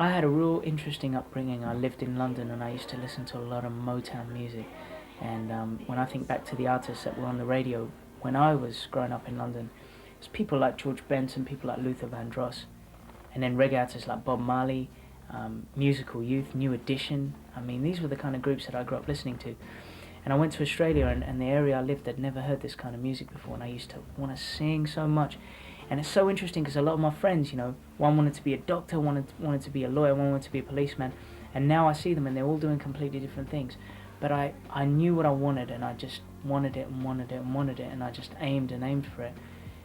I had a real interesting upbringing. I lived in London and I used to listen to a lot of Motown music. And when I think back to the artists that were on the radio when I was growing up in London, it's people like George Benson, people like Luther Vandross, and then reggae artists like Bob Marley, Musical Youth, New Edition. I mean, these were the kind of groups that I grew up listening to. And I went to Australia, and the area I lived, I'd never heard this kind of music before, and I used to want to sing so much. And it's so interesting because a lot of my friends, one wanted to be a doctor, wanted to be a lawyer, one wanted to be a policeman, and now I see them and they're all doing completely different things. But I knew what I wanted, and I just wanted it and wanted it and wanted it, and I just aimed and aimed for it.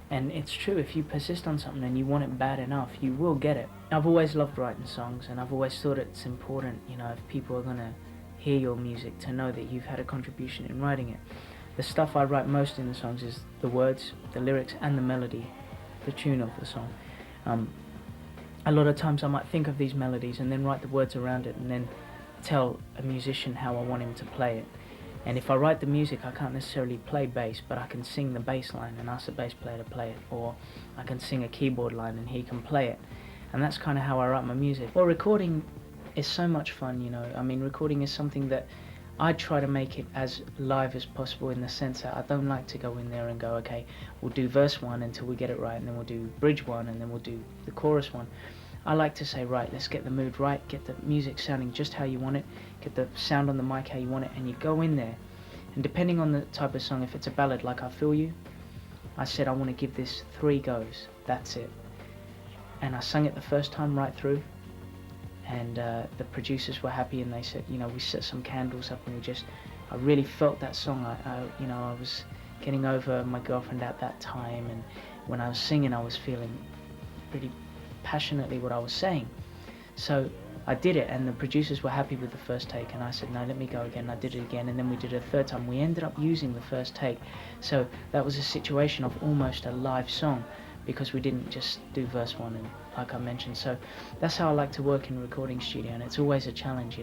And it's true, if you persist on something and you want it bad enough, you will get it. I've always loved writing songs, and I've always thought it's important, if people are going to hear your music, to know that you've had a contribution in writing it. The stuff I write most in the songs is the words, the lyrics, and the melody, the tune of the song. A lot of times I might think of these melodies and then write the words around it and then tell a musician how I want him to play it. And if I write the music, I can't necessarily play bass, but I can sing the bass line and ask the bass player to play it, or I can sing a keyboard line and he can play it. And that's kind of how I write my music. Well, recording is so much fun, I mean, recording is something that I try to make it as live as possible, in the sense that I don't like to go in there and go, okay, we'll do verse 1 until we get it right, and then we'll do bridge 1, and then we'll do the chorus 1. I like to say, right, let's get the mood right, get the music sounding just how you want it, get the sound on the mic how you want it, and you go in there. And depending on the type of song, if it's a ballad like I Feel You, I said I want to give this 3 goes, that's it. And I sung it the first time right through, and the producers were happy, and they said, we set some candles up, and I really felt that song. I was getting over my girlfriend at that time, and when I was singing, I was feeling pretty passionately what I was saying. So I did it, and the producers were happy with the first take, and I said, no, let me go again. I did it again, and then we did it a third time. We ended up using the first take, so that was a situation of almost a live song, because we didn't just do verse 1, and like I mentioned. So that's how I like to work in a recording studio, and it's always a challenge.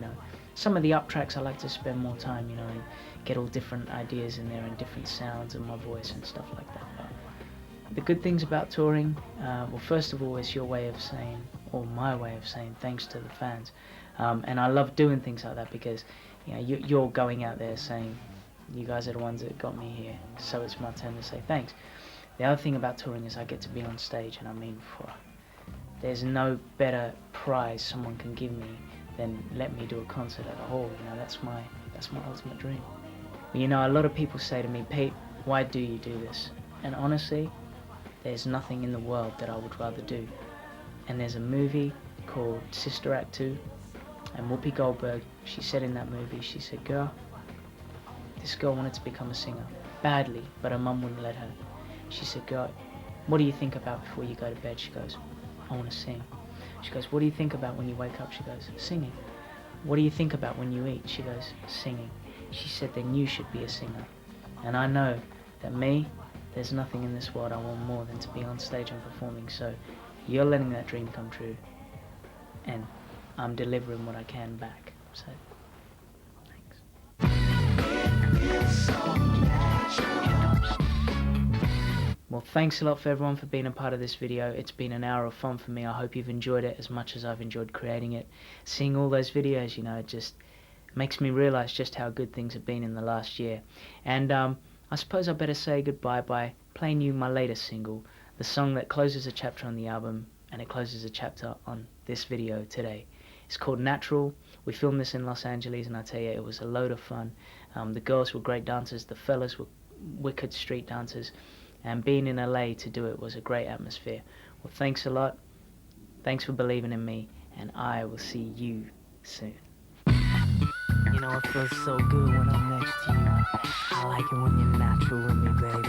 Some of the up tracks I like to spend more time, and get all different ideas in there and different sounds and my voice and stuff like that. But the good things about touring, well, first of all, it's your way of saying, or my way of saying, thanks to the fans. And I love doing things like that, because you're going out there saying, you guys are the ones that got me here, so it's my turn to say thanks. The other thing about touring is I get to be on stage, and I mean, there's no better prize someone can give me than let me do a concert at a hall. That's my ultimate dream. A lot of people say to me, Pete, why do you do this? And honestly, there's nothing in the world that I would rather do. And there's a movie called Sister Act 2, and Whoopi Goldberg, she said in that movie, she said, this girl wanted to become a singer badly, but her mum wouldn't let her. She said, girl, what do you think about before you go to bed? She goes, I want to sing. She goes, what do you think about when you wake up? She goes, singing. What do you think about when you eat? She goes, singing. She said, then you should be a singer. And I know that there's nothing in this world I want more than to be on stage and performing. So you're letting that dream come true, and I'm delivering what I can back. So well, thanks a lot for everyone for being a part of this video. It's been an hour of fun for me. I hope you've enjoyed it as much as I've enjoyed creating it. Seeing all those videos, it just makes me realize just how good things have been in the last year. And I suppose I better say goodbye by playing you my latest single, the song that closes a chapter on the album, and it closes a chapter on this video today. It's called Natural. We filmed this in Los Angeles, and I tell you, it was a load of fun. The girls were great dancers, the fellas were wicked street dancers, and being in LA to do it was a great atmosphere. Well, thanks a lot. Thanks for believing in me, and I will see you soon. It feels so good when I'm next to you. I like it when you're natural with me, babe.